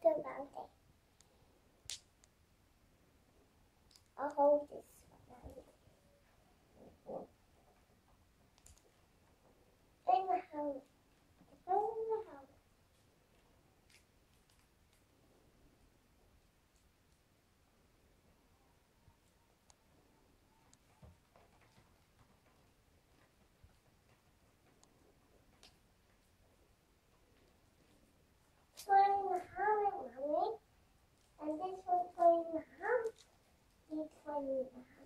about it. I'll hold this one. In the house. Go in the house. Going in the house, Mommy. And this one's going in the house. This one in the house.